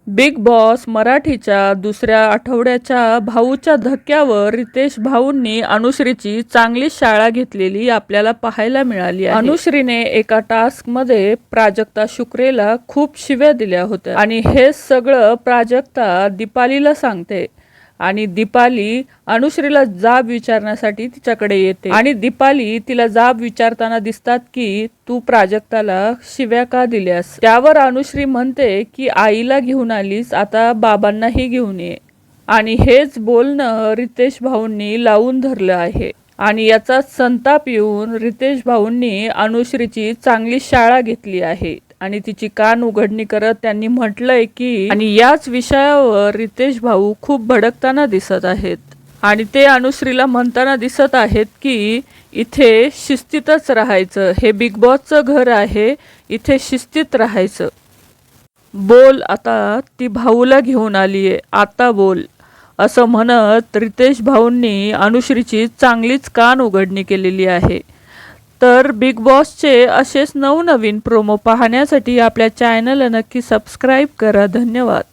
Big boss मराठीच्या दुसऱ्या आठवड्याच्या भाऊच्या धक्क्यावर रितेश भाऊंनी अनुश्रीची चांगली शाळा घेतलेली आपल्याला पाहायला मिळाली आहे। अनुश्रीने एका टास्कमध्ये प्राजक्ता शुक्रेला खूप शिव्या दिल्या होत्या आणि हे सगळं प्राजक्ता दीपालीला सांगते आणि दीपाली अनुश्रीला जाब विचारण्यासाठी तिच्याकडे येते आणि दीपाली तिला जाब विचारताना दिसतात की तू प्राजक्ताला शिव्या का दिल्यास। त्यावर अनुश्री म्हणते की आईला घेऊन आलीस, आता बाबांनाही घेऊन ये। आणि हेच बोलणं रितेश भाऊंनी लावून धरलं आहे आणि याचा संताप येऊन रितेश भाऊंनी अनुश्रीची चांगली शाळा घेतली आहे आणि तिची कान उघडणी करत त्यांनी म्हटलंय की आणि याच विषयावर रितेश भाऊ खूप भडकताना दिसत आहेत आणि ते अनुश्रीला म्हणताना दिसत आहेत की इथे शिस्तीतच राहायचं, हे बिग बॉसचं घर आहे, इथे शिस्तीत राहायचं। बोल आता, ती भाऊला घेऊन आलीये, आता बोल, असं म्हणत रितेश भाऊंनी अनुश्रीची चांगलीच कान उघडणी केलेली आहे। तर बिग बॉसचे असेच नवनवीन प्रोमो पाहण्यासाठी आपल्या चॅनलला नक्की सबस्क्राईब करा। धन्यवाद।